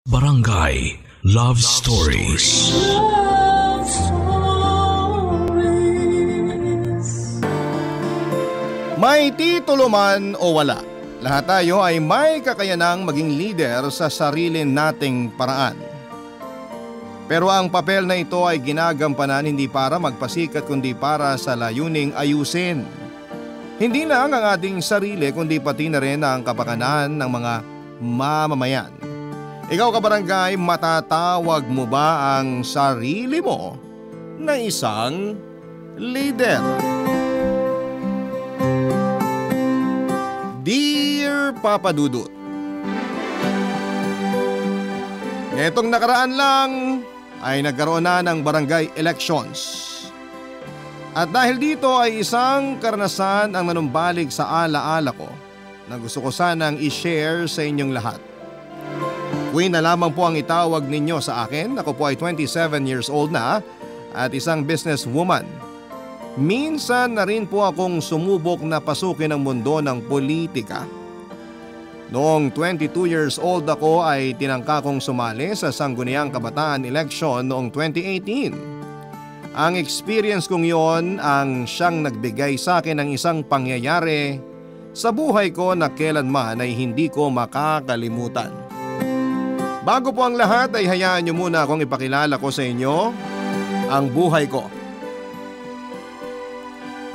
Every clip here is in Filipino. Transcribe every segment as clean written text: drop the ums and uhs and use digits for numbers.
Barangay Love Stories. Love Stories. May titulo man o wala, lahat tayo ay may kakayanang maging leader sa sarili nating paraan. Pero ang papel na ito ay ginagampanan hindi para magpasikat kundi para sa layuning ayusin. Hindi lang ang ating sarili kundi pati na rin ang kapakanan ng mga mamamayan. Ikaw kabarangay, matatawag mo ba ang sarili mo na isang leader? Dear Papa Dudut, netong nakaraan lang ay nagkaroon na ng barangay elections. At dahil dito ay isang karanasan ang nanumbalik sa alaala ko na gusto ko sanang i-share sa inyong lahat. Queen na lamang po ang itawag ninyo sa akin. Ako po ay 27 years old na at isang businesswoman. Minsan na rin po akong sumubok na pasukin ang mundo ng politika. Noong 22 years old ako ay tinangka kong sumali sa Sangguniang Kabataan Election noong 2018. Ang experience kong yon ang siyang nagbigay sa akin ng isang pangyayari sa buhay ko na kailanman ay hindi ko makakalimutan. Bago po ang lahat ay hayaan niyo muna akong ipakilala ko sa inyo ang buhay ko.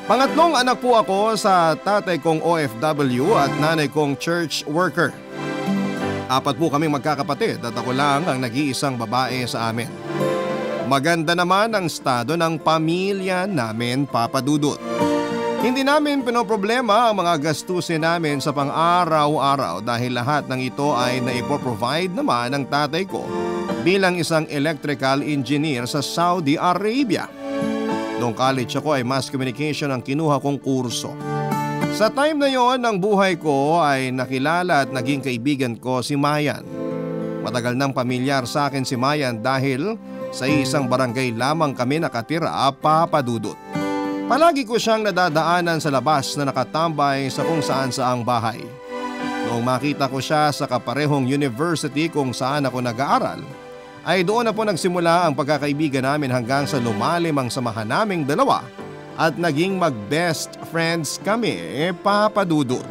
Pangatlong anak po ako sa tatay kong OFW at nanay kong church worker. 4 po kaming magkakapatid at ako lang ang nag-iisang babae sa amin. Maganda naman ang estado ng pamilya namin, Papa Dudut. Hindi namin pinoproblema ang mga gastusin namin sa pang-araw-araw dahil lahat ng ito ay naipoprovide naman ng tatay ko bilang isang electrical engineer sa Saudi Arabia. Noong college ako ay mass communication ang kinuha kong kurso. Sa time na yon ng buhay ko ay nakilala at naging kaibigan ko si Mayan. Matagal nang pamilyar sa akin si Mayan dahil sa isang barangay lamang kami nakatira, Papa Dudut. Palagi ko siyang nadadaanan sa labas na nakatambay sa kung saan saang bahay. Noong makita ko siya sa kaparehong university kung saan ako nag-aaral, ay doon na po nagsimula ang pagkakaibigan namin hanggang sa lumalim ang samahan naming dalawa at naging mag-best friends kami, Papa Dudut.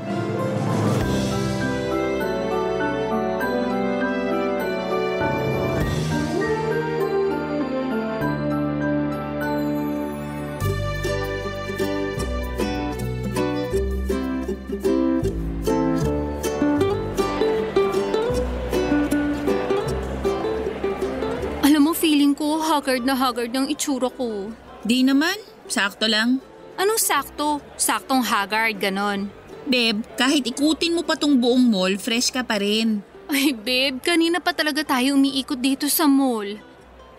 Haggard na haggard ng itsura ko. Di naman, sakto lang. Anong sakto? Saktong haggard, ganon. Babe, kahit ikutin mo pa tong buong mall, fresh ka pa rin. Ay babe, kanina pa talaga tayo umiikot dito sa mall.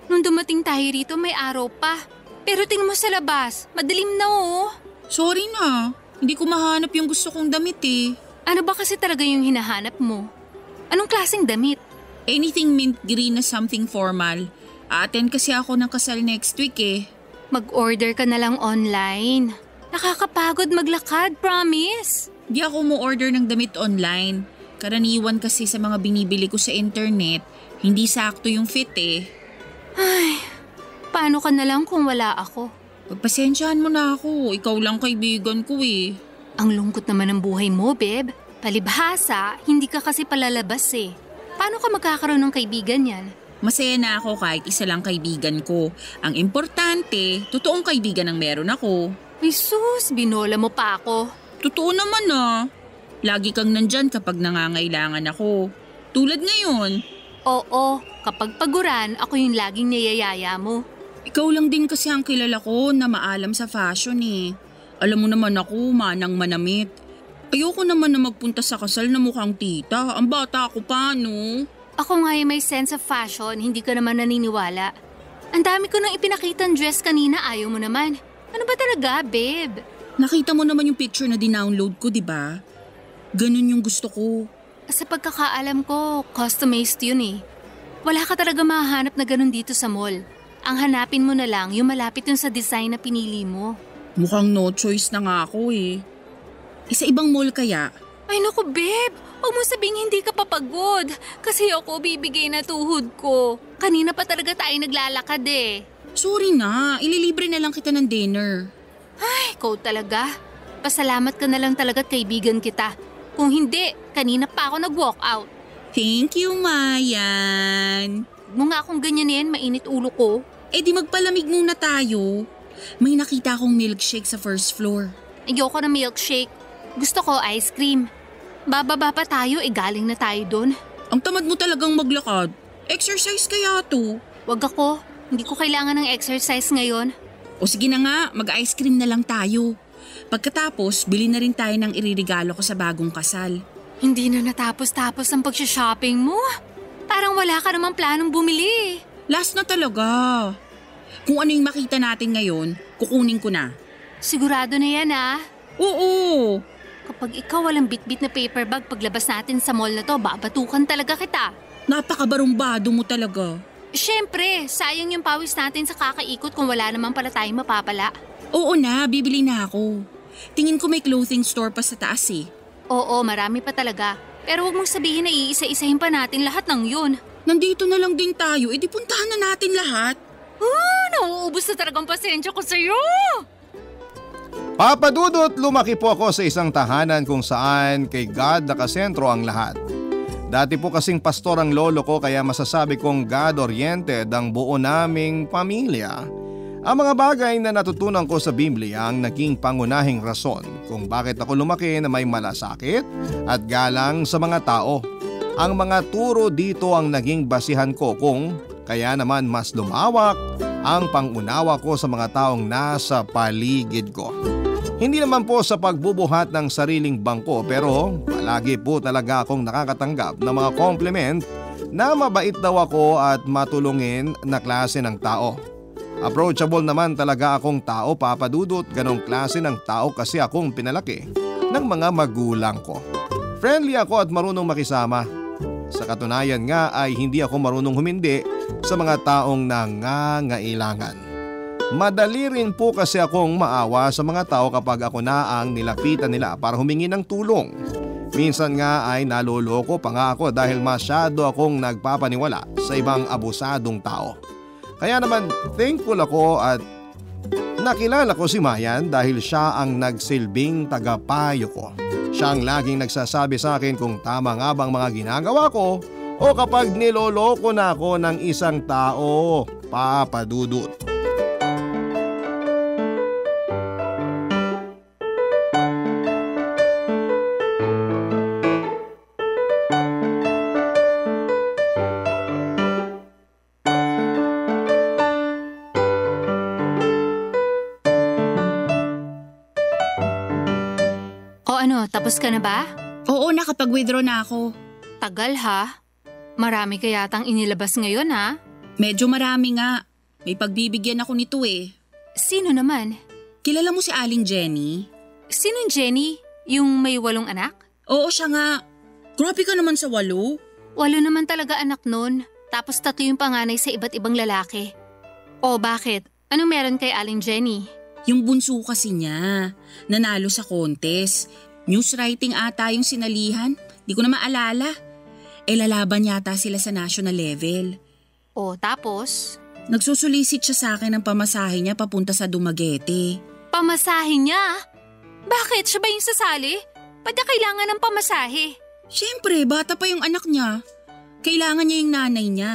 Nung dumating tayo rito may araw pa. Pero tingnan mo sa labas, madilim na oh. Sorry na, hindi ko mahanap yung gusto kong damit eh. Ano ba kasi talaga yung hinahanap mo? Anong klaseng damit? Anything mint green na something formal. Attend kasi ako ng kasal next week eh. Mag-order ka na lang online. Nakakapagod maglakad, promise. Di ako mo order ng damit online. Karaniwan kasi sa mga binibili ko sa internet, hindi sakto yung fit eh. Ay, paano ka na lang kung wala ako? Pagpasensyahan mo na ako, ikaw lang kaibigan ko eh. Ang lungkot naman ng buhay mo, babe. Palibhasa, hindi ka kasi palalabas eh. Paano ka magkakaroon ng kaibigan yan? Masaya na ako kahit isa lang kaibigan ko. Ang importante, totoong kaibigan ang meron ako. Ay sus, binola mo pa ako. Totoo naman ah. Lagi kang nandyan kapag nangangailangan ako. Tulad ngayon. Oo, kapag paguran, ako yung laging niyayaya mo. Ikaw lang din kasi ang kilala ko na maalam sa fashion eh. Alam mo naman ako, manang manamit. Ayoko naman na magpunta sa kasal na mukhang tita. Ang bata ako pa, no? Ako nga may sense of fashion, hindi ka naman naniniwala. Ang dami ko nang ipinakitang dress kanina, ayaw mo naman. Ano ba talaga, babe? Nakita mo naman yung picture na dinownload ko, di ba? Ganun yung gusto ko. Sa pagkakaalam ko, customized yun eh. Wala ka talaga mahanap na ganun dito sa mall. Ang hanapin mo na lang yung malapit yung sa design na pinili mo. Mukhang no choice na nga ako eh. Sa ibang mall kaya? Ay naku babe, Huwag mo sabing hindi ka papagod kasi ako bibigay na tuhod ko. Kanina pa talaga tayo naglalakad eh. Sorry na, ililibre na lang kita ng dinner. Ay, ikaw talaga. Pasalamat ka na lang talaga at kaibigan kita. Kung hindi, kanina pa ako nag-walk out. Thank you, Mayan. Huwag mo nga akong ganyanin, mainit ulo ko. Eh di magpalamig muna tayo. May nakita akong milkshake sa first floor. Ayoko na milkshake. Gusto ko ice cream. Bababa pa tayo, galing na tayo doon. Ang tamad mo talagang maglakad. Exercise kaya to. Wag ako, hindi ko kailangan ng exercise ngayon. O sige na nga, mag-ice cream na lang tayo. Pagkatapos, bili na rin tayo ng iririgalo ko sa bagong kasal. Hindi na natapos-tapos ang pag-shopping mo. Parang wala ka namang planong bumili. Last na talaga. Kung ano yung makita natin ngayon, kukunin ko na. Sigurado na yan ah. Oo. Kapag ikaw walang bitbit na paper bag paglabas natin sa mall na to, babatukan talaga kita. Napakabarumbado mo talaga. Siyempre, sayang yung pawis natin sa kakaikot kung wala naman pala tayong mapapala. Oo na, bibili na ako. Tingin ko may clothing store pa sa taas eh. Oo, marami pa talaga. Pero huwag mong sabihin na iisa-isahin pa natin lahat ng yun. Nandito na lang din tayo, edi puntahan na natin lahat. Nauubos na talagang pasensya ko sa'yo. Papa Dudut, lumaki po ako sa isang tahanan kung saan kay God nakasentro ang lahat. Dati po kasing pastor ang lolo ko kaya masasabi kong God-oriented ang buo naming pamilya. Ang mga bagay na natutunan ko sa Biblia ang naging pangunahing rason kung bakit ako lumaki na may malasakit at galang sa mga tao. Ang mga turo dito ang naging basihan ko kung kaya naman mas lumawak ang pangunawa ko sa mga taong nasa paligid ko. Hindi naman po sa pagbubuhat ng sariling bangko pero palagi po talaga akong nakakatanggap ng mga compliment na mabait daw ako at matulungin na klase ng tao. Approachable naman talaga akong tao, Papa Dudut, ganong klase ng tao kasi akong pinalaki ng mga magulang ko. Friendly ako at marunong makisama. Sa katunayan nga ay hindi ako marunong humindi sa mga taong nangangailangan. Madali rin po kasi akong maawa sa mga tao kapag ako na ang nilapitan nila para humingi ng tulong. Minsan nga ay naloloko pa nga ako dahil masyado akong nagpapaniwala sa ibang abusadong tao. Kaya naman thankful ako at nakilala ko si Mayan dahil siya ang nagsilbing tagapayo ko. Siya ang laging nagsasabi sa akin kung tama nga bang mga ginagawa ko o kapag niloloko na ako ng isang tao, Papa Dudut. Tapos ka na ba? Oo, nakapag-withdraw na ako. Tagal ha? Marami ka yatang inilabas ngayon ha? Medyo marami nga. May pagbibigyan ako nito eh. Sino naman? Kilala mo si Aling Jenny? Sinong Jenny? Yung may 8 anak? Oo, siya nga. Grabe ka naman sa 8. 8 naman talaga anak nun. Tapos 3 yung panganay sa iba't ibang lalaki. O bakit? Anong meron kay Aling Jenny? Yung bunso kasi niya. Nanalo sa contest. News writing ata yung sinalihan. Di ko na maalala. Lalaban yata sila sa national level. O tapos? Nagsusulisit siya sa akin ng pamasahe niya papunta sa Dumaguete. Pamasahe niya? Bakit? Siya ba yung sasali? Ba't niya kailangan ng pamasahe? Siyempre, bata pa yung anak niya. Kailangan niya yung nanay niya.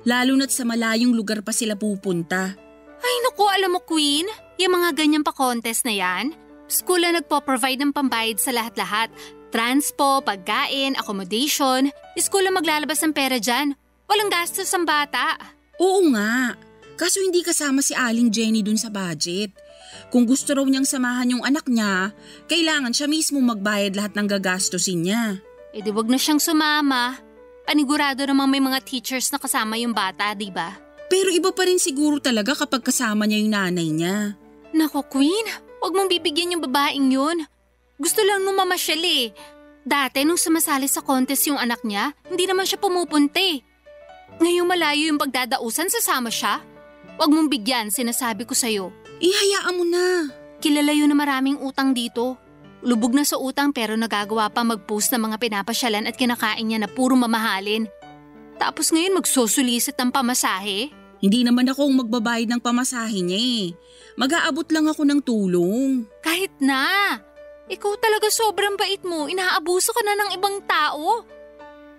Lalo na't sa malayong lugar pa sila pupunta. Ay naku, alam mo Queen, yung mga ganyang pa-contest na yan, school na nagpo-provide ng pambayad sa lahat-lahat. Transpo, pagkain, accommodation. School na maglalabas ng pera dyan. Walang gastos ang bata. Oo nga. Kaso hindi kasama si Aling Jenny dun sa budget. Kung gusto raw niyang samahan yung anak niya, kailangan siya mismo magbayad lahat ng gagastusin niya. Eh di wag na siyang sumama. Panigurado namang may mga teachers na kasama yung bata, di ba? Pero iba pa rin siguro talaga kapag kasama niya yung nanay niya. Nako Queen, wag mong bibigyan yung babaeng yun. Gusto lang nung mamasyal eh. Dati nung sumasali sa contest yung anak niya, hindi naman siya pumupunti. Ngayong malayo yung pagdadausan, sasama siya? Wag mong bigyan, sinasabi ko sa'yo. Ihayaan mo na. Kilala yun na maraming utang dito. Lubog na sa utang pero nagagawa pa mag-post ng mga pinapasyalan at kinakain niya na puro mamahalin. Tapos ngayon magsusulisit ng pamasahe? Hindi naman ako ang magbabayad ng pamasahe niya eh. Mag-aabot lang ako ng tulong. Kahit na! Ikaw talaga sobrang bait mo, inaabuso ka na ng ibang tao.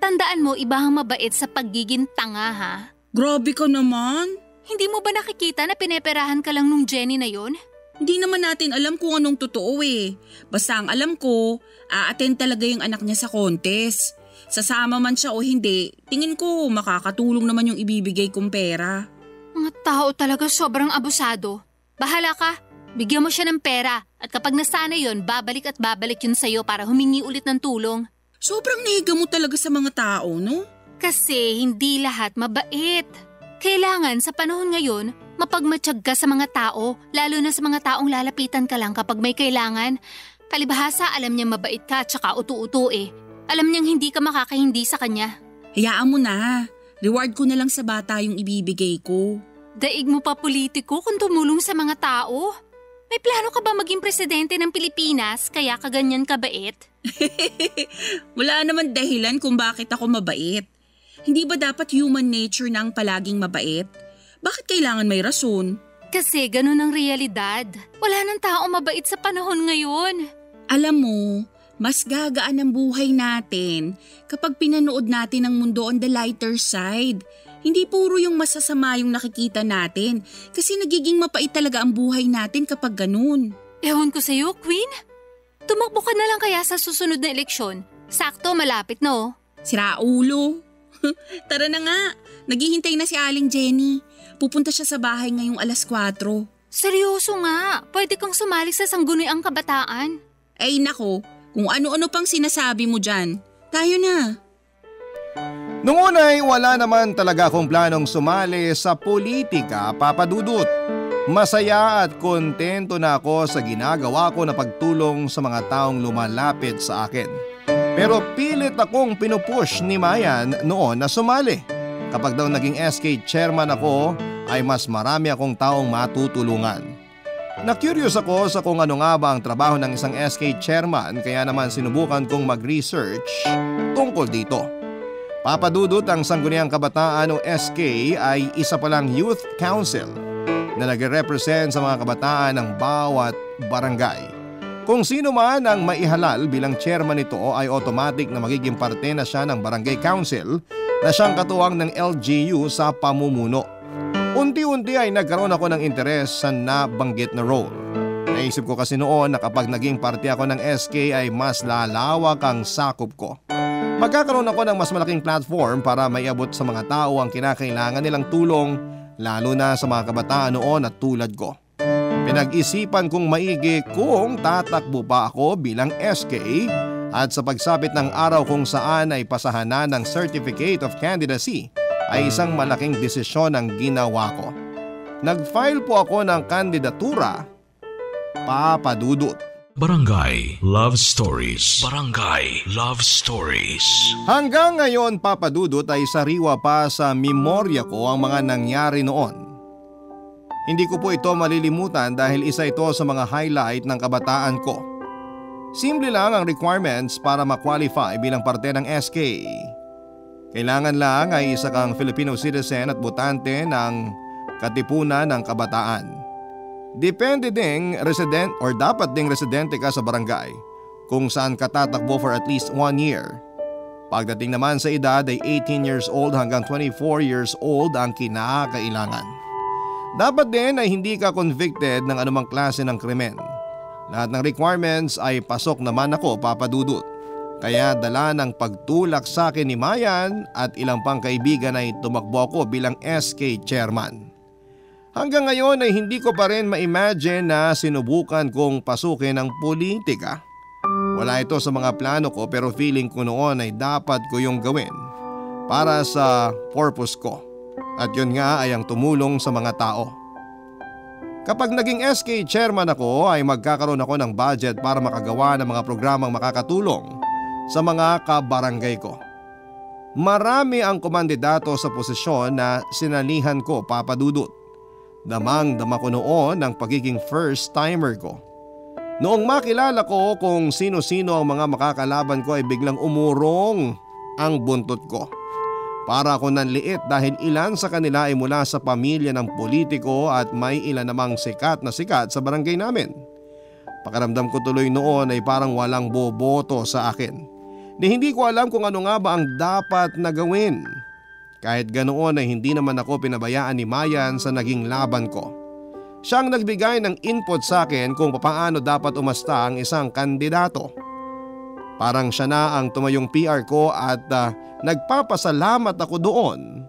Tandaan mo, iba ang mabait sa pagiging tanga ha. Grabe ka naman. Hindi mo ba nakikita na pineperahan ka lang nung Jenny na yon? Hindi naman natin alam kung anong totoo eh. Basta ang alam ko, a-attend talaga yung anak niya sa contest. Sasama man siya o hindi, tingin ko makakatulong naman yung ibibigay kong pera. Mga tao talaga sobrang abusado. Bahala ka, bigyan mo siya ng pera at kapag nasana yon, babalik at babalik yun sa'yo para humingi ulit ng tulong. Sobrang nahiga mo talaga sa mga tao, no? Kasi hindi lahat mabait. Kailangan sa panahon ngayon, mapagmatsyag ka sa mga tao, lalo na sa mga taong lalapitan ka lang kapag may kailangan. Palibhasa, alam niya mabait ka at saka utu-utu eh. Alam niyang hindi ka makakahindi sa kanya. Hayaan mo na. Reward ko na lang sa bata yung ibibigay ko. Daig mo pa politiko kung tumulong sa mga tao. May plano ka ba maging presidente ng Pilipinas kaya ka ganyan kabait? Wala naman dahilan kung bakit ako mabait. Hindi ba dapat human nature na ang palaging mabait? Bakit kailangan may rason? Kasi ganun ang realidad. Wala nang tao mabait sa panahon ngayon. Alam mo, mas gagaan ang buhay natin kapag pinanood natin ang mundo on the lighter side. Hindi puro yung masasama yung nakikita natin kasi nagiging mapait talaga ang buhay natin kapag ganun. Ewan ko sa'yo, Queen. Tumakbo ka na lang kaya sa susunod na eleksyon. Sakto, malapit no? Sira ulo. Tara na nga, naghihintay na si Aling Jenny. Pupunta siya sa bahay ngayong 4:00. Seryoso nga, pwede kang sumali sa sangguniang kabataan. Ay nako, kung ano-ano pang sinasabi mo dyan. Tayo na. Noong una ay wala naman talaga akong planong sumali sa politika, Papa Dudut. Masaya at kontento na ako sa ginagawa ko na pagtulong sa mga taong lumalapit sa akin. Pero pilit akong pinupush ni Mayan noon na sumali. Kapag daw naging SK chairman ako ay mas marami akong taong matutulungan. Na-curious ako sa kung ano nga ba ang trabaho ng isang SK chairman kaya naman sinubukan kong mag-research tungkol dito. Papa Dudut, ang Sangguniang Kabataan o SK ay isa palang youth council na nagre-represent sa mga kabataan ng bawat barangay. Kung sino man ang maihalal bilang chairman nito ay automatic na magiging parte na siya ng barangay council na siyang katuwang ng LGU sa pamumuno. Unti-unti ay nagkaroon ako ng interes sa nabanggit na role. Naisip ko kasi noon na kapag naging parte ako ng SK ay mas lalawak ang sakop ko. Magkakaroon ako ng mas malaking platform para maiabot sa mga tao ang kinakailangan nilang tulong, lalo na sa mga kabataan noon at tulad ko. Pinag-isipan kong maigi kung tatakbo pa ako bilang SK at sa pagsapit ng araw kung saan ay pasahanan ng Certificate of Candidacy ay isang malaking desisyon ang ginawa ko. Nag-file po ako ng kandidatura, Papa Dudut. Barangay Love Stories. Barangay Love Stories. Hanggang ngayon, Papa Dudut, ay sariwa pa sa memorya ko ang mga nangyari noon. Hindi ko po ito malilimutan dahil isa ito sa mga highlight ng kabataan ko. Simple lang ang requirements para ma-qualify bilang parte ng SK. Kailangan lang ay isa kang Filipino citizen at botante ng Katipunan ng Kabataan. Depende ding resident or dapat ding residente ka sa barangay kung saan ka tatakbo for at least 1 year. Pagdating naman sa edad ay 18 years old hanggang 24 years old ang kinakailangan. Dapat din ay hindi ka convicted ng anumang klase ng krimen. Lahat ng requirements ay pasok naman ako, Papa Dudut. Kaya dala ng pagtulak sa akin ni Mayan at ilang pang kaibigan ay tumakbo ako bilang SK chairman. Hanggang ngayon ay hindi ko pa rin ma-imagine na sinubukan kong pasukin ang politika. Wala ito sa mga plano ko pero feeling ko noon ay dapat ko yung gawin para sa purpose ko. At yun nga ay ang tumulong sa mga tao. Kapag naging SK chairman ako ay magkakaroon ako ng budget para makagawa ng mga programang makakatulong sa mga kabarangay ko. Marami ang kumandidato sa posisyon na sinalihan ko, Papa Dudut. Damang-dama ko noon ang pagiging first timer ko. Noong makilala ko kung sino-sino ang mga makakalaban ko ay biglang umurong ang buntot ko. Para ako nanliit dahil ilan sa kanila ay mula sa pamilya ng politiko at may ilan namang sikat sa barangay namin. Pakiramdam ko tuloy noon ay parang walang boboto sa akin. Hindi ko alam kung ano nga ba ang dapat na gawin. Kahit ganoon ay hindi naman ako pinabayaan ni Mayan sa naging laban ko. Siya ang nagbigay ng input sa akin kung paano dapat umasta ang isang kandidato. Parang siya na ang tumayong PR ko at nagpapasalamat ako doon,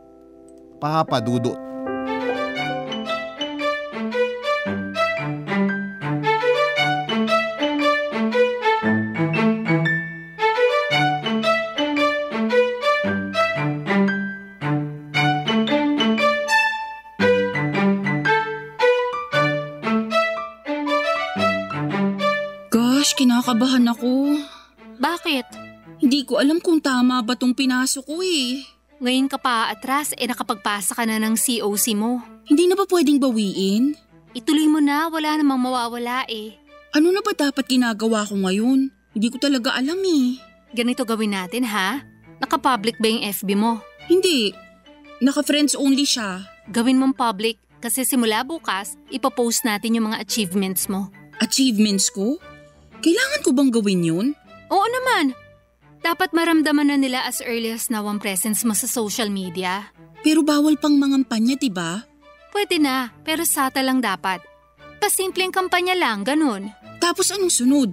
Papa Dudut. Gosh, kinakabahan ako. Bakit? Hindi ko alam kung tama ba tong pinasok ko eh. Ngayon ka pa atras nakapagpasa ka na ng COC mo. Hindi na ba pwedeng bawiin? Ituloy mo na, wala namang mawawala eh. Ano na ba dapat ginagawa ko ngayon? Hindi ko talaga alam eh. Ganito gawin natin ha? Naka-public ba yung FB mo? Hindi. Naka-friends only siya. Gawin mong public kasi simula bukas, ipopost natin yung mga achievements mo. Achievements ko? Kailangan ko bang gawin yun? Oo naman. Dapat maramdaman na nila as early as now ang presence mo sa social media. Pero bawal pang mangampanya, diba? Pwede na, pero sata lang dapat. Pasimpleng kampanya lang, ganun. Tapos anong sunod?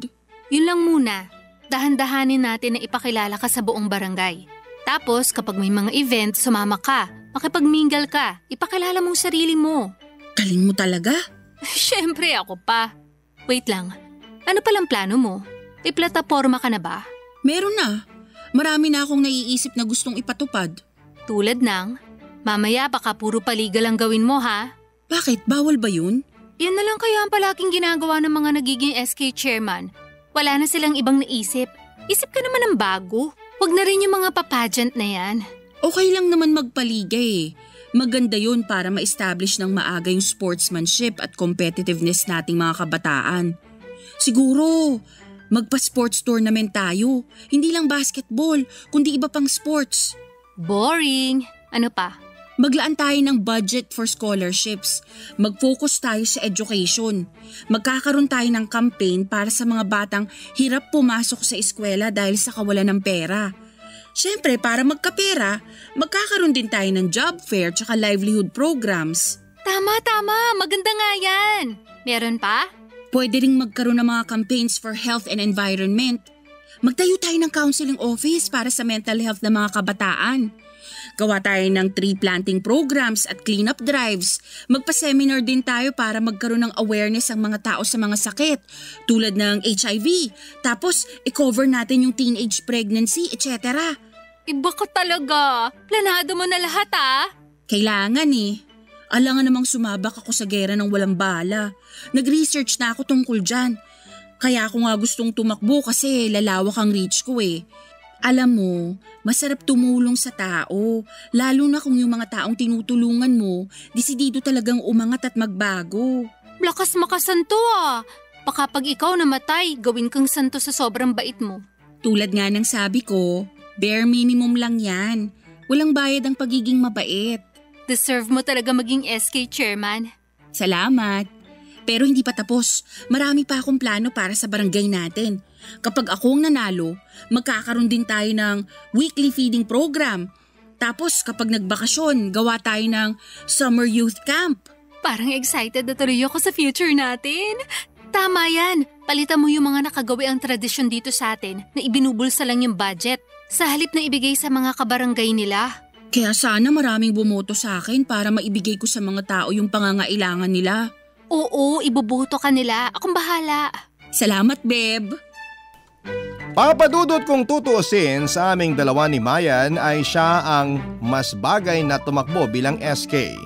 Yun lang muna. Dahan-dahanin natin na ipakilala ka sa buong barangay. Tapos kapag may mga event, sumama ka. Makipag-mingle ka. Ipakilala mong sarili mo. Galing mo talaga? Siyempre ako pa. Wait lang. Ano palang plano mo? May plataforma ka na ba? Meron na. Marami na akong naiisip na gustong ipatupad. Tulad ng, mamaya baka puro paligal ang gawin mo ha? Bakit? Bawal ba yun? Yan na lang kaya ang palaging ginagawa ng mga nagiging SK chairman. Wala na silang ibang naisip. Isip ka naman ng bago. Huwag na rin yung mga papageant na yan. Okay lang naman magpaligay eh. Maganda yun para ma-establish ng maaga yung sportsmanship at competitiveness nating mga kabataan. Siguro, magpa-sports tournament tayo. Hindi lang basketball, kundi iba pang sports. Boring. Ano pa? Maglaan tayo ng budget for scholarships. Mag-focus tayo sa education. Magkakaroon tayo ng campaign para sa mga batang hirap pumasok sa eskwela dahil sa kawalan ng pera. Siyempre, para magkapera, magkakaroon din tayo ng job fair tsaka livelihood programs. Tama. Maganda nga yan. Meron pa? Pwede ring magkaroon ng mga campaigns for health and environment. Magtayo tayo ng counseling office para sa mental health ng mga kabataan. Gawa tayo ng tree planting programs at cleanup drives. Magpa-seminar din tayo para magkaroon ng awareness ang mga tao sa mga sakit tulad ng HIV. Tapos, i-cover natin yung teenage pregnancy, etc. Iba ka talaga. Planado mo na lahat ah. Kailangan eh. Alangan namang sumabak ako sa gera ng walang bala. Nag-research na ako tungkol dyan. Kaya ako nga gustong tumakbo kasi lalawak ang reach ko eh. Alam mo, masarap tumulong sa tao. Lalo na kung yung mga taong tinutulungan mo, desidido talagang umangat at magbago. Lakas makasanto ah. Baka pag ikaw namatay, gawin kang santo sa sobrang bait mo. Tulad nga ng sabi ko, bare minimum lang yan. Walang bayad ang pagiging mabait. Deserve mo talaga maging SK chairman. Salamat. Pero hindi pa tapos. Marami pa akong plano para sa barangay natin. Kapag ako ang nanalo, magkakaroon din tayo ng weekly feeding program. Tapos kapag nagbakasyon, gawa tayo ng summer youth camp. Parang excited na tuloy ako sa future natin. Tama yan. Palitan mo yung mga nakagawi ang tradisyon dito sa atin na ibinubulsa lang yung budget sa halip na ibigay sa mga kabarangay nila. Kaya sana maraming bumoto sa akin para maibigay ko sa mga tao yung pangangailangan nila. Oo, iboboto ka nila. Akong bahala. Salamat, Beb. Papadudot kung tutuusin sa aming dalawa ni Mayan ay siya ang mas bagay na tumakbo bilang SK.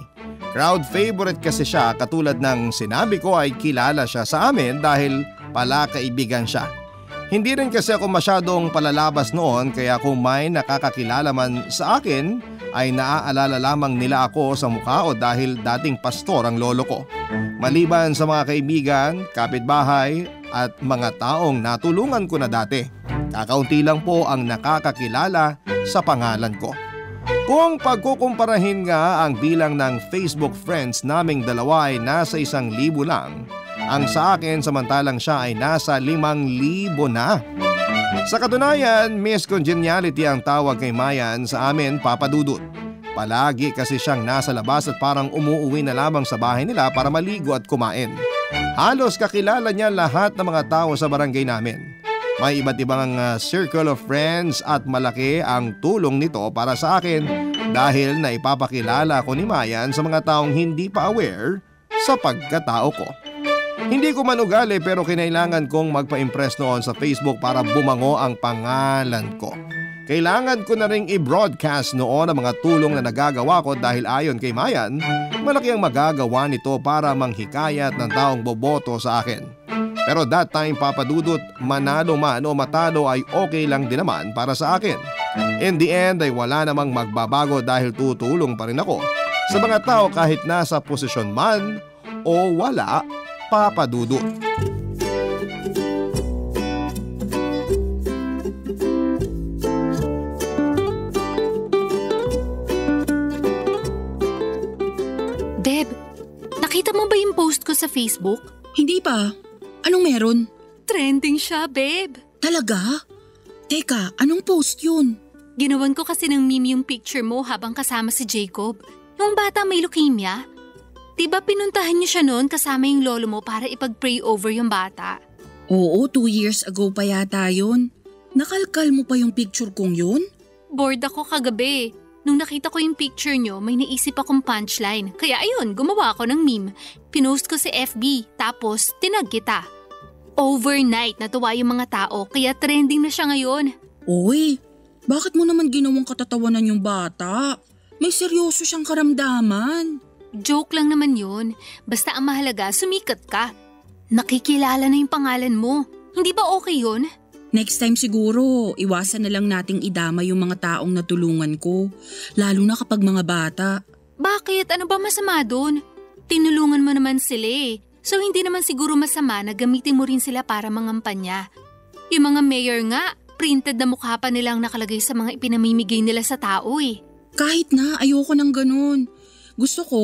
Crowd favorite kasi siya, katulad ng sinabi ko ay kilala siya sa amin dahil pala kaibigan siya. Hindi rin kasi ako masyadong palalabas noon kaya kung may nakakakilala man sa akin ay naaalala lamang nila ako sa mukha o dahil dating pastor ang lolo ko. Maliban sa mga kaibigan, kapitbahay at mga taong natulungan ko na dati. Kakaunti lang po ang nakakakilala sa pangalan ko. Kung pagkukumparahin nga ang bilang ng Facebook friends naming dalawa ay nasa 1,000 lang, ang sa akin samantalang siya ay nasa 5,000 na. Sa katunayan, Miss Congeniality ang tawag kay Mayan sa amin, Papa Dudut. Palagi kasi siyang nasa labas at parang umuuwi na lamang sa bahay nila para maligo at kumain. Halos kakilala niya lahat ng mga tao sa barangay namin. May iba't ibang circle of friends at malaki ang tulong nito para sa akin dahil naipapakilala ko ni Mayan sa mga taong hindi pa aware sa pagkatao ko. Hindi ko man ugali pero kinailangan kong magpa-impress noon sa Facebook para bumango ang pangalan ko. Kailangan ko na ring i-broadcast noon ang mga tulong na nagagawa ko dahil ayon kay Mayan, malaki ang magagawa nito para manghikayat ng taong boboto sa akin. Pero that time, Papa Dudut, manalo man o matalo ay okay lang din naman para sa akin. In the end ay wala namang magbabago dahil tutulong pa rin ako sa mga tao kahit nasa posisyon man o wala, Papa Dudut. Deb, nakita mo ba yung post ko sa Facebook? Hindi pa. Anong meron? Trending siya, babe. Talaga? Teka, anong post yun? Ginawan ko kasi ng meme yung picture mo habang kasama si Jacob. Yung bata may leukemia. Diba pinuntahan niyo siya noon kasama yung lolo mo para ipag-pray over yung bata? Oo, 2 years ago pa yata yun. Nakalkal mo pa yung picture kong yun? Bored ako kagabi. Nung nakita ko yung picture nyo, may naisip akong punchline. Kaya ayun, gumawa ako ng meme. Pinost ko sa FB, tapos tinag kita. Overnight natuwa yung mga tao, kaya trending na siya ngayon. Uy, bakit mo naman ginawang katatawanan yung bata? May seryoso siyang karamdaman. Joke lang naman yun. Basta ang mahalaga, sumikat ka. Nakikilala na yung pangalan mo. Hindi ba okay yun? Next time siguro, iwasan na lang nating idama yung mga taong natulungan ko. Lalo na kapag mga bata. Bakit? Ano ba masama doon? Tinulungan mo naman sila eh. So hindi naman siguro masama na gamitin mo rin sila para mangampanya. Yung mga mayor nga, printed na mukha pa nilang nakalagay sa mga ipinamimigay nila sa tao eh. Kahit na, ayoko ng ganun. Gusto ko,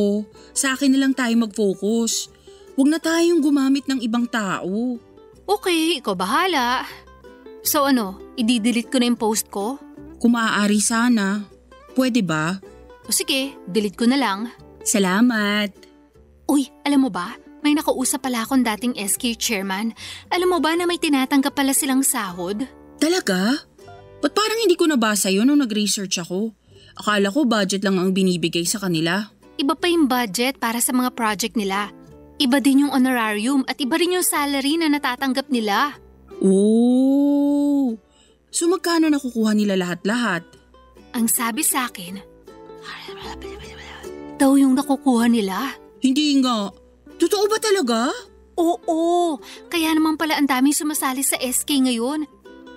sa akin na lang tayo mag-focus. Huwag na tayong gumamit ng ibang tao. Okay, ikaw bahala. So ano, i-delete ko na yung post ko? Kung maaari sana. Pwede ba? O sige, delete ko na lang. Salamat. Uy, alam mo ba? May nakausap pala akong dating SK chairman. Alam mo ba na may tinatanggap pala silang sahod? Talaga? Ba't parang hindi ko nabasa yun nung nag-research ako? Akala ko budget lang ang binibigay sa kanila. Iba pa yung budget para sa mga project nila. Iba din yung honorarium at iba rin yung salary na natatanggap nila. Oh, so magkano nakukuha nila lahat-lahat? Ang sabi sa akin, daw yung nakukuha nila. Hindi nga. Totoo ba talaga? Oo, kaya naman pala ang daming sumasali sa SK ngayon.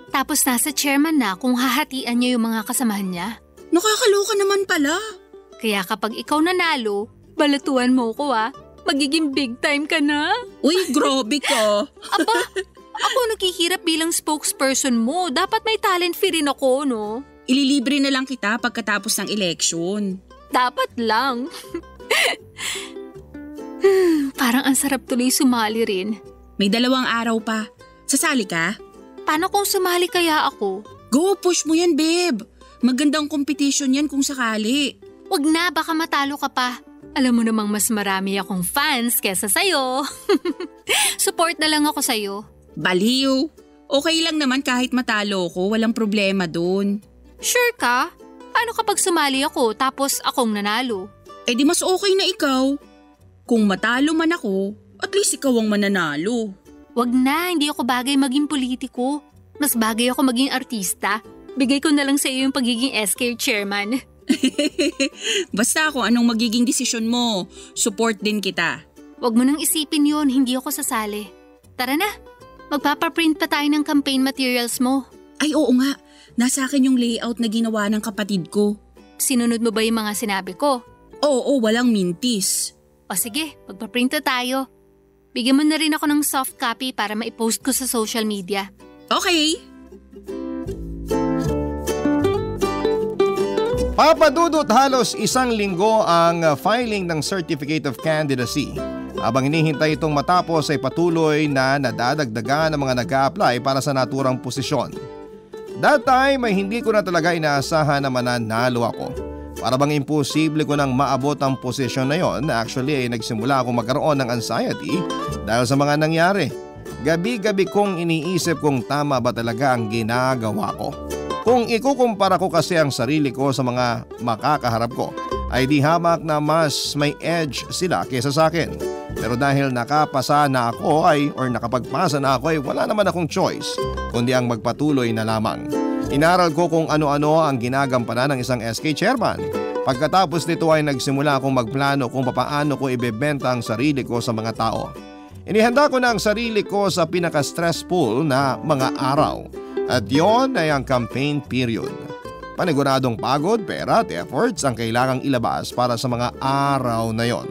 Tapos nasa chairman na kung hahatian niya yung mga kasamahan niya. Nakakaloka naman pala. Kaya kapag ikaw nanalo, balatuan mo ko magiging big time ka na. Uy, grabe ka. Aba, ako naghihirap bilang spokesperson mo. Dapat may talent fee rin ako, no? Ililibre na lang kita pagkatapos ng election. Dapat lang. Parang ang sarap tuloy sumali rin. May 2 araw pa. Sasali ka? Paano kung sumali kaya ako? Go, push mo yan, babe. Magandang competition yan kung sakali. Wag na, baka matalo ka pa. Alam mo namang mas marami akong fans kesa sa'yo. Support na lang ako sa'yo. Baliw. Okay lang naman kahit matalo ko, walang problema dun. Sure ka? Paano kapag sumali ako tapos akong nanalo? Eh di mas okay na ikaw. Kung matalo man ako, at least ikaw ang mananalo. Wag na, hindi ako bagay maging politiko. Mas bagay ako maging artista. Bigay ko na lang sa iyo yung pagiging SK chairman. Basta kung anong magiging desisyon mo, support din kita. Wag mo nang isipin yon, hindi ako sasali. Tara na, magpapaprint pa tayo ng campaign materials mo. Ay oo nga, nasa akin yung layout na ginawa ng kapatid ko. Sinunod mo ba yung mga sinabi ko? Oo, walang mintis. O sige, magpaprint na tayo. Bigyan mo na rin ako ng soft copy para maipost ko sa social media. Okay. Papa Dudut, halos 1 linggo ang filing ng Certificate of Candidacy. Habang hinihintay itong matapos ay patuloy na nadadagdagan ang mga nag-a-apply para sa naturang posisyon. That time ay hindi ko na talaga inaasahan na mananalo ako. Para bang imposible ko nang maabot ang posisyon na yon. Actually ay nagsimula akong magkaroon ng anxiety dahil sa mga nangyari. Gabi-gabi kong iniisip kung tama ba talaga ang ginagawa ko. Kung ikukumpara ko kasi ang sarili ko sa mga makakaharap ko, ay di hamak na mas may edge sila kaysa sa akin. Pero dahil nakapasa na ako nakapagpasa na ako ay wala naman akong choice kundi ang magpatuloy na lamang. Inaral ko kung ano-ano ang ginagampanan ng isang SK chairman. Pagkatapos nito ay nagsimula akong magplano kung paano ko ibebenta ang sarili ko sa mga tao. Inihanda ko na ang sarili ko sa pinaka-stressful na mga araw. At yon ay ang campaign period. Paniguradong pagod, pera at efforts ang kailangang ilabas para sa mga araw na yon.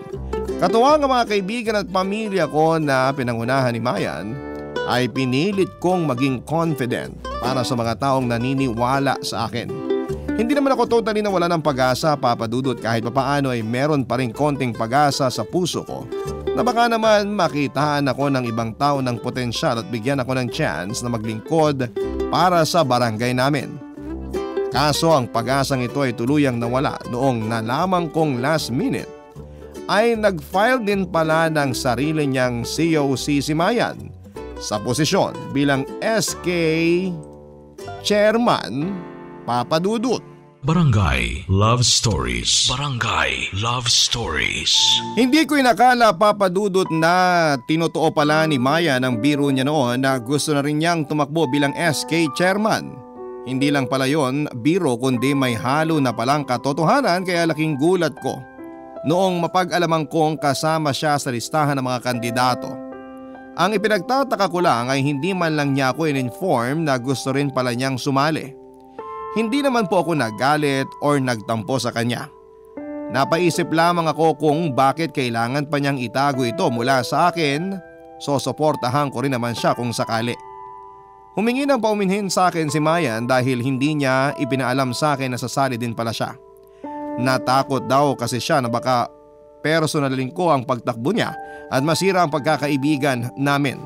Katuwang ang mga kaibigan at pamilya ko na pinangunahan ni Mayan, ay pinilit kong maging confident para sa mga taong naniniwala sa akin. Hindi naman ako totally nawala ng pag-asa, Papa Dudut, kahit papaano ay meron pa rin konting pag-asa sa puso ko na baka naman makitaan ako ng ibang tao ng potensyal at bigyan ako ng chance na maglingkod para sa barangay namin. Kaso ang pag-asang ito ay tuluyang nawala noong nalaman kong last minute ay nag-file din pala ng sarili niyang COC si Mayan sa posisyon bilang SK Chairman, Papa Dudut. Barangay Love Stories. Barangay Love Stories. Hindi ko inakala, Papa Dudut, na tinotoo pala ni Maya ng biro niya noon na gusto na rin niyang tumakbo bilang SK Chairman. Hindi lang pala yon biro kundi may halo na palang katotohanan, kaya laking gulat ko noong mapag-alamang kong kasama siya sa listahan ng mga kandidato. Ang ipinagtataka ko lang ay hindi man lang niya ako in-inform na gusto rin pala niyang sumali. Hindi naman po ako nagalit or nagtampo sa kanya. Napaisip lamang ako kung bakit kailangan pa niyang itago ito mula sa akin, so suportahan ko rin naman siya kung sakali. Humingi ng pauminhin sa akin si Mayan dahil hindi niya ipinaalam sa akin na sasali din pala siya. Natakot daw kasi siya na baka personalin ko ang pagtakbo niya at masira ang pagkakaibigan namin.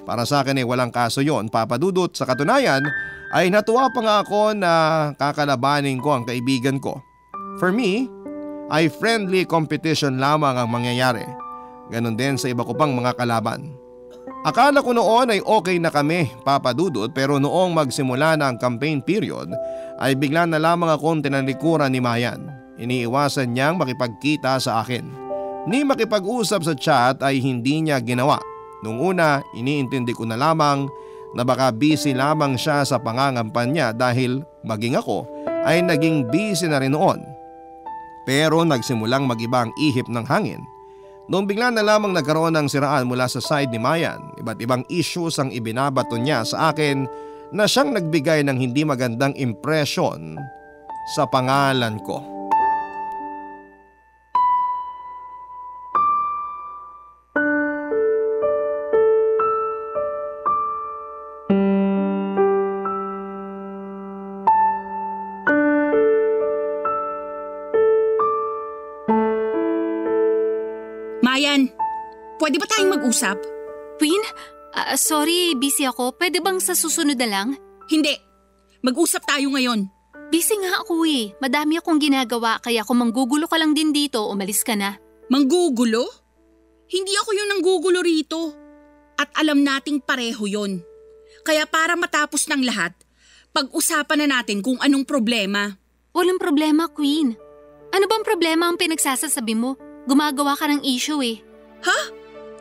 Para sa akin ay walang kaso yon, Papa Dudut. Sa katunayan ay natuwa pa nga ako na kakalabanin ko ang kaibigan ko. For me, ay friendly competition lamang ang mangyayari. Ganon din sa iba ko pang mga kalaban. Akala ko noon ay okay na kami, Papa Dudut, pero noong magsimula na ang campaign period ay bigla na lamang akong tinalikuran ni Mayan. Iniiwasan niyang makipagkita sa akin. Ni makipag-usap sa chat ay hindi niya ginawa. Nung una, iniintindi ko na lamang na baka busy lamang siya sa pangangampanya dahil maging ako ay naging busy na rin noon. Pero nagsimulang mag-iba ang ihip ng hangin. Noong bigla na lamang nagkaroon ng siraan mula sa side ni Mayan, iba't ibang issues ang ibinabato niya sa akin na siyang nagbigay ng hindi magandang impresyon sa pangalan ko. Mayan, pwede ba tayong mag-usap? Queen, sorry, busy ako. Pwede bang sa susunod na lang? Hindi. Mag-usap tayo ngayon. Busy nga ako eh. Madami akong ginagawa kaya kung manggugulo ka lang din dito, umalis ka na. Manggugulo? Hindi ako yung nanggugulo rito. At alam nating pareho yon. Kaya para matapos ng lahat, pag-usapan na natin kung anong problema. Walang problema, Queen. Ano bang problema ang pinagsasasabi mo? Gumagawa ka ng issue eh. Ha?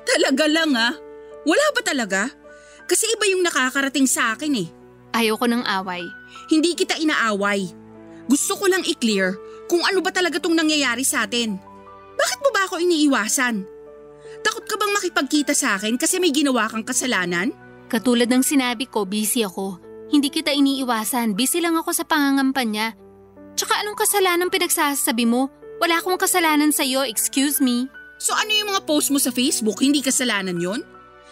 Talaga lang ah? Wala ba talaga? Kasi iba yung nakakarating sa akin eh. Ayoko ng away. Hindi kita inaaway. Gusto ko lang i-clear kung ano ba talaga tong nangyayari sa atin. Bakit mo ba ako iniiwasan? Takot ka bang makipagkita sa akin kasi may ginawa kang kasalanan? Katulad ng sinabi ko, busy ako. Hindi kita iniiwasan. Busy lang ako sa pangangampanya. Tsaka anong kasalanan pinagsasabi mo? Wala akong kasalanan sa'yo, excuse me. So ano yung mga post mo sa Facebook? Hindi kasalanan yon?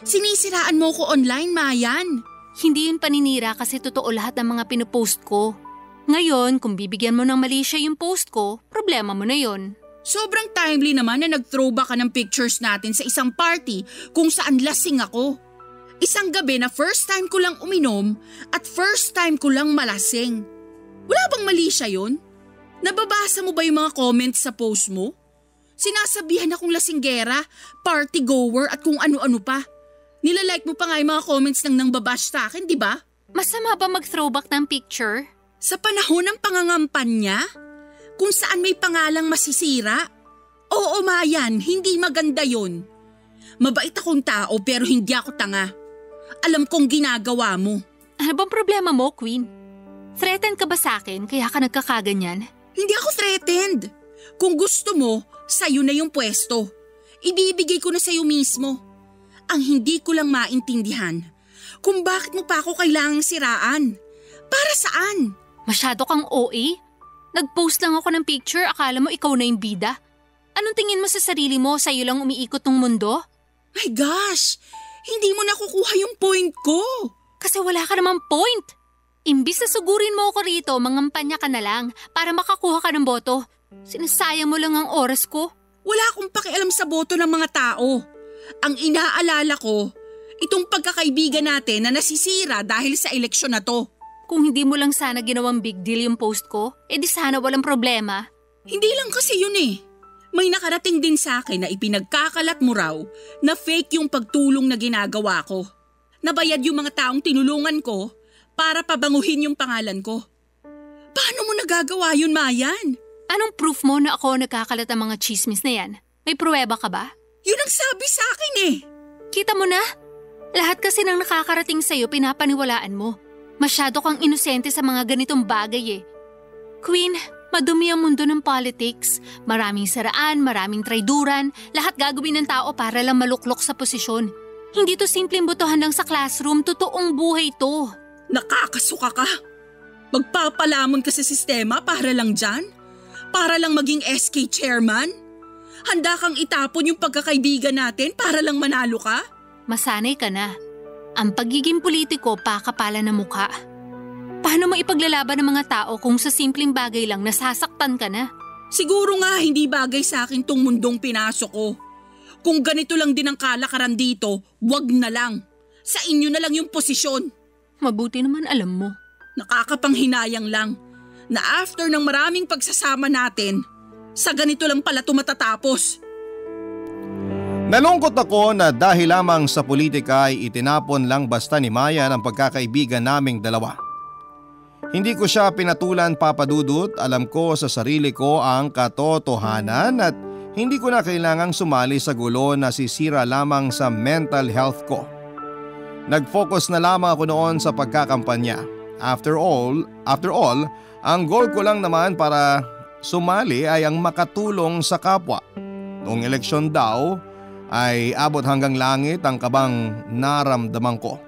Sinisiraan mo ko online, Mayan. Hindi yun paninira kasi totoo lahat ng mga pinupost ko. Ngayon, kung bibigyan mo ng mali siya yung post ko, problema mo na yon. Sobrang timely naman na nag-throwback ka ng pictures natin sa isang party kung saan lasing ako. Isang gabi na first time ko lang uminom at first time ko lang malasing. Wala bang mali siya yun? Nababasa mo ba yung mga comments sa post mo? Sinasabihan akong lasinggera, party goer at kung ano-ano pa. Nilalike mo pa nga yung mga comments ng babash sa akin, di ba? Masama ba mag-throwback ng picture? Sa panahon ng pangangampanya? Kung saan may pangalang masisira? Oo, Mayan, hindi maganda yun. Mabait akong tao pero hindi ako tanga. Alam kong ginagawa mo. Ano bang problema mo, Queen? Threatened ka ba sa akin kaya ka nagkakaganyan? Hindi ako threatened. Kung gusto mo, sa'yo na yung pwesto. Ibibigay ko na sa'yo mismo. Ang hindi ko lang maintindihan, kung bakit mo pa ako kailangang siraan. Para saan? Masyado kang OA? Nag-post lang ako ng picture, akala mo ikaw na yung bida? Anong tingin mo sa sarili mo, sa'yo lang umiikot ng mundo? My gosh! Hindi mo nakukuha yung point ko. Kasi wala ka namang point. Imbis na sugurin mo ako rito, mangampanya ka na lang para makakuha ka ng boto. Sinasayang mo lang ang oras ko. Wala akong pakialam sa boto ng mga tao. Ang inaalala ko, itong pagkakaibigan natin na nasisira dahil sa eleksyon na to. Kung hindi mo lang sana ginawang big deal yung post ko, edi sana walang problema. Hindi lang kasi yun eh. May nakarating din sa akin na ipinagkakalat mo raw na fake yung pagtulong na ginagawa ko. Nabayad yung mga taong tinulungan ko para pabanguhin yung pangalan ko. Paano mo nagagawa yun, Mayan? Anong proof mo na ako nagkakalat ang mga chismis na yan? May pruweba ka ba? Yun ang sabi sa akin eh. Kita mo na? Lahat kasi ng nakakarating sa'yo pinapaniwalaan mo. Masyado kang inosente sa mga ganitong bagay eh. Queen, madumi ang mundo ng politics. Maraming saraan, maraming traiduran, lahat gagawin ng tao para lang maluklok sa posisyon. Hindi to simpleng botohan lang sa classroom, totoong buhay to. Nakakasuka ka. Magpapalamon ka sa sistema para lang dyan? Para lang maging SK chairman? Handa kang itapon yung pagkakaibigan natin para lang manalo ka? Masanay ka na. Ang pagiging politiko, pakapalan ng mukha. Paano mo ipaglalaban ng mga tao kung sa simpleng bagay lang nasasaktan ka na? Siguro nga hindi bagay sa akin tong mundong pinasok ko. Kung ganito lang din ang kalakaran dito, wag na lang. Sa inyo na lang yung posisyon. Mabuti naman alam mo. Nakakapanghinayang lang na after ng maraming pagsasama natin, sa ganito lang pala ito matatapos. Nalungkot ako na dahil lamang sa politika ay itinapon lang basta ni Mayan ang pagkakaibigan naming dalawa. Hindi ko siya pinatulan, Papa Dudut. Alam ko sa sarili ko ang katotohanan at hindi ko na kailangang sumali sa gulo na sisira lamang sa mental health ko. Nag-focus na lamang ako noon sa pagkakampanya. After all, ang goal ko lang naman para sumali ay ang makatulong sa kapwa. Noong eleksyon daw ay abot hanggang langit ang kabang naramdaman ko.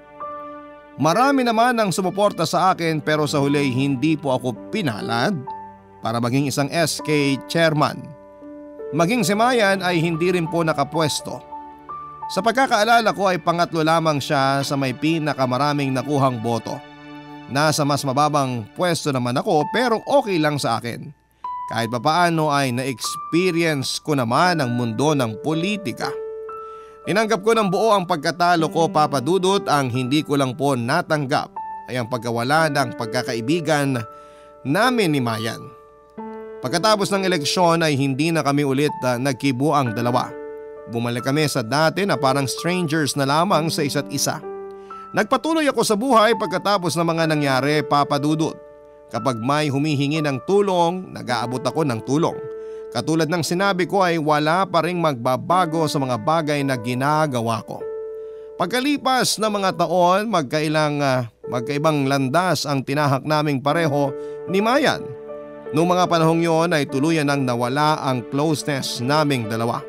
Marami naman ang sumuporta sa akin pero sa huli hindi po ako pinalad para maging isang SK chairman. Maging si Mayan ay hindi rin po nakapwesto. Sa pagkakaalala ko ay pangatlo lamang siya sa may pinakamaraming nakuhang boto. Nasa mas mababang pwesto naman ako pero okay lang sa akin. Kahit papaano ay na-experience ko naman ang mundo ng politika. Tinanggap ko ng buo ang pagkatalo ko, Papa Dudut. Ang hindi ko lang po natanggap ay ang pagkawala ng pagkakaibigan namin ni Mayan. Pagkatapos ng eleksyon ay hindi na kami ulit nagkibuang dalawa. Bumalik kami sa dati na parang strangers na lamang sa isa't isa. Nagpatuloy ako sa buhay pagkatapos ng mga nangyari, Papa Dudut. Kapag may humihingi ng tulong, nag-aabot ako ng tulong. Katulad ng sinabi ko ay wala pa ring magbabago sa mga bagay na ginagawa ko. Pagkalipas ng mga taon, magkaibang landas ang tinahak naming pareho ni Mayan. Noong mga panahong yon ay tuluyan nang nawala ang closeness naming dalawa.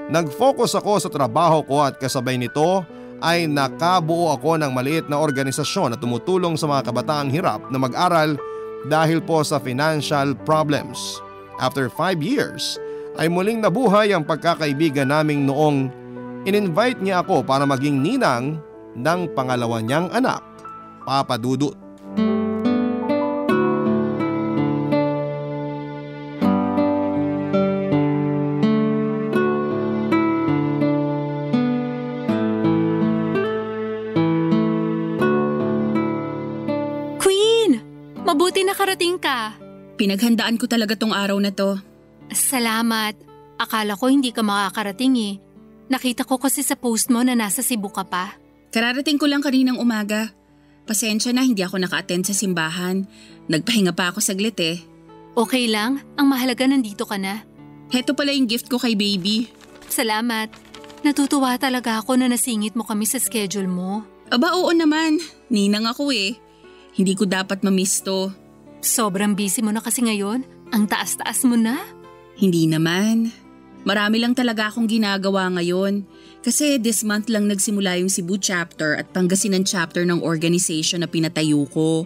Nag-focus ako sa trabaho ko at kasabay nito ay nakabuo ako ng maliit na organisasyon na tumutulong sa mga kabataang hirap na mag-aral dahil po sa financial problems. After 5 years ay muling nabuhay ang pagkakaibigan naming noong in-invite niya ako para maging ninang ng pangalawa niyang anak, Papa Dudut. Queen! Mabuti nakarating ka. Pinaghandaan ko talaga tong araw na to. Salamat. Akala ko hindi ka makakarating eh. Nakita ko kasi sa post mo na nasa Cebu ka pa. Kararating ko lang kaninang umaga. Pasensya na hindi ako naka-attend sa simbahan. Nagpahinga pa ako saglit eh. Okay lang, ang mahalaga nandito ka na. Heto pala yung gift ko kay baby. Salamat. Natutuwa talaga ako na nasingit mo kami sa schedule mo. Aba oo naman, ninang ako eh. Hindi ko dapat mamiss to. Sobrang busy mo na kasi ngayon. Ang taas-taas mo na. Hindi naman. Marami lang talaga akong ginagawa ngayon. Kasi this month lang nagsimula yung Cebu chapter at Pangasinan chapter ng organization na pinatayo ko.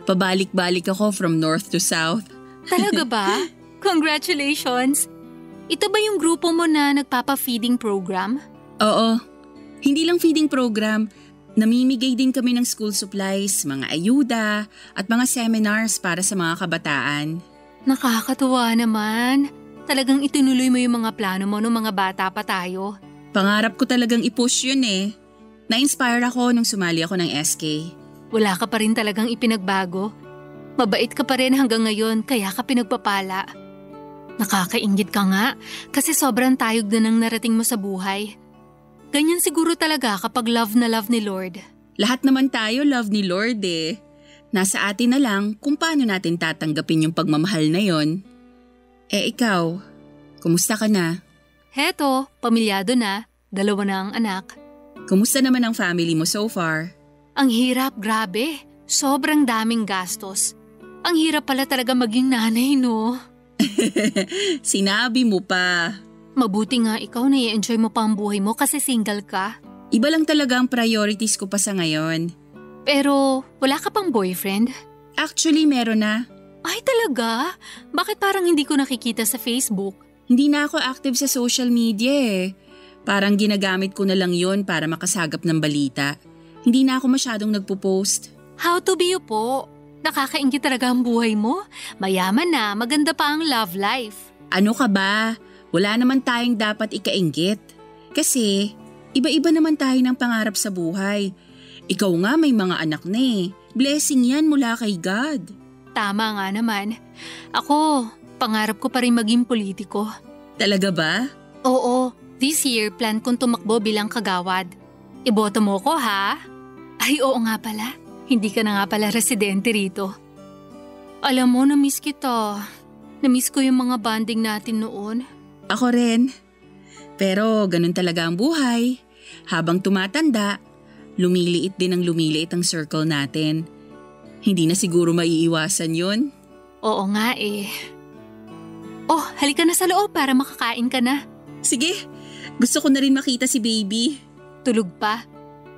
Pabalik-balik ako from north to south. Talaga ba? Congratulations! Ito ba yung grupo mo na nagpapa-feeding program? Oo. Hindi lang feeding program. Namimigay din kami ng school supplies, mga ayuda at mga seminars para sa mga kabataan. Nakakatuwa naman. Talagang itinuloy mo yung mga plano mo nung mga bata pa tayo. Pangarap ko talagang i-push yun eh. Na-inspire ako nung sumali ako ng SK. Wala ka pa rin talagang ipinagbago. Mabait ka pa rin hanggang ngayon kaya ka pinagpapala. Nakakainggit ka nga kasi sobrang tayog na ng narating mo sa buhay. Ganyan siguro talaga kapag love na love ni Lord. Lahat naman tayo love ni Lord eh. Nasa atin na lang kung paano natin tatanggapin yung pagmamahal na yon. Eh ikaw, kumusta ka na? Heto, pamilyado na, 2 na ang anak. Kumusta naman ang family mo so far? Ang hirap, grabe. Sobrang daming gastos. Ang hirap pala talaga maging nanay, no? Sinabi mo pa. Mabuti nga ikaw na i-enjoy mo pa ang buhay mo kasi single ka. Iba lang talaga ang priorities ko pa sa ngayon. Pero wala ka pang boyfriend? Actually, meron na. Ay talaga? Bakit parang hindi ko nakikita sa Facebook? Hindi na ako active sa social media eh. Parang ginagamit ko na lang yon para makasagap ng balita. Hindi na ako masyadong nagpo-post. How to be you po? Nakakaingit talaga ang buhay mo. Mayaman na, maganda pa ang love life. Ano ka ba? Wala naman tayong dapat ikainggit. Kasi iba-iba naman tayo ng pangarap sa buhay. Ikaw nga may mga anak na eh. Blessing yan mula kay God. Tama nga naman. Ako, pangarap ko pa rin maging politiko. Talaga ba? Oo, this year plan kong tumakbo bilang kagawad. Iboto mo ko ha? Ay oo nga pala, hindi ka na nga pala residente rito. Alam mo, na-miss kita. Na-miss ko yung mga bonding natin noon. Ako rin. Pero ganun talaga ang buhay. Habang tumatanda, lumiliit din ang lumiliit ang circle natin. Hindi na siguro maiiwasan yun. Oo nga eh. Oh, halika na sa loob para makakain ka na. Sige, gusto ko na rin makita si baby. Tulog pa.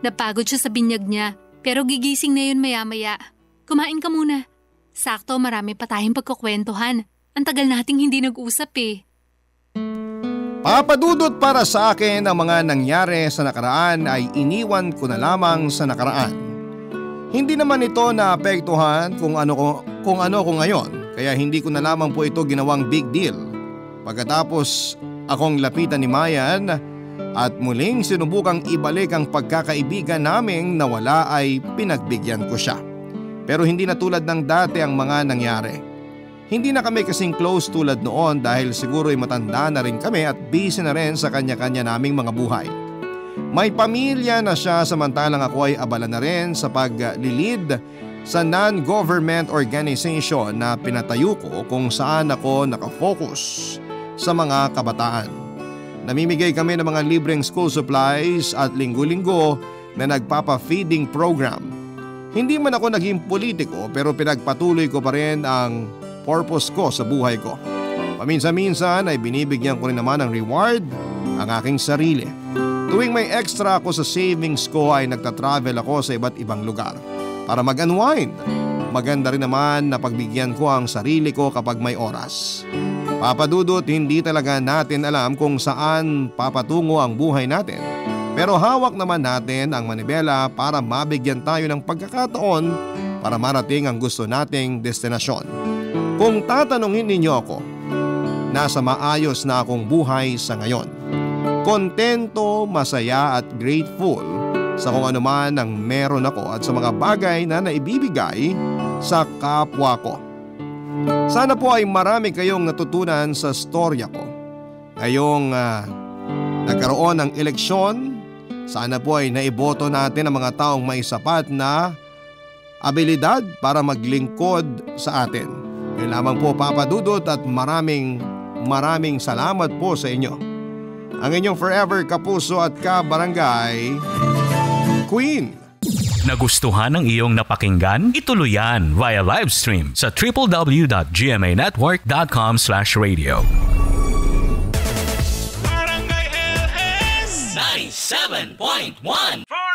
Napagod siya sa binyag niya, pero gigising na yun maya-maya. Kumain ka muna. Sakto, marami pa tayong pagkukwentuhan. Ang tagal nating hindi nag-usap eh. Papadudot para sa akin ang mga nangyari sa nakaraan ay iniwan ko na lamang sa nakaraan. Hindi naman ito naapektuhan kung ano ko ngayon, kaya hindi ko na lamang po ito ginawang big deal. Pagkatapos akong lapitan ni Mayan at muling sinubukang ibalik ang pagkakaibigan naming nawala ay pinagbigyan ko siya. Pero hindi na tulad ng dati ang mga nangyari. Hindi na kami kasing close tulad noon dahil siguro'y matanda na rin kami at busy na rin sa kanya-kanya naming mga buhay. May pamilya na siya samantalang ako ay abala na rin sa paglilid sa non-government organization na pinatayo ko kung saan ako nakafocus sa mga kabataan. Namimigay kami ng mga libreng school supplies at linggo-linggo na nagpapa-feeding program. Hindi man ako naging politiko pero pinagpatuloy ko pa rin ang purpose ko sa buhay ko. Paminsan-minsan ay binibigyan ko rin naman ng reward ang aking sarili. Tuwing may extra ako sa savings ko ay nagta-travel ako sa iba't ibang lugar para mag-unwind. Maganda rin naman na pagbigyan ko ang sarili ko kapag may oras. Papa Dudut, hindi talaga natin alam kung saan papatungo ang buhay natin. Pero hawak naman natin ang manibela para mabigyan tayo ng pagkakataon para marating ang gusto nating destinasyon. Kung tatanungin ninyo ako, nasa maayos na akong buhay sa ngayon. Kontento, masaya at grateful sa kung ano man ang meron ako at sa mga bagay na naibibigay sa kapwa ko. Sana po ay marami kayong natutunan sa storya ko. Ngayong nagkaroon ng eleksyon, sana po ay naiboto natin ang mga taong may sapat na abilidad para maglingkod sa atin. Yun lamang po, Papa Dudut, at maraming salamat po sa inyo. Ang inyong forever kapuso at kabarangay, Queen. Nagustuhan ng iyong napakinggan? Ituloy yan via live stream sa www.gmanetwork.com/radio. Barangay LS 97.1 for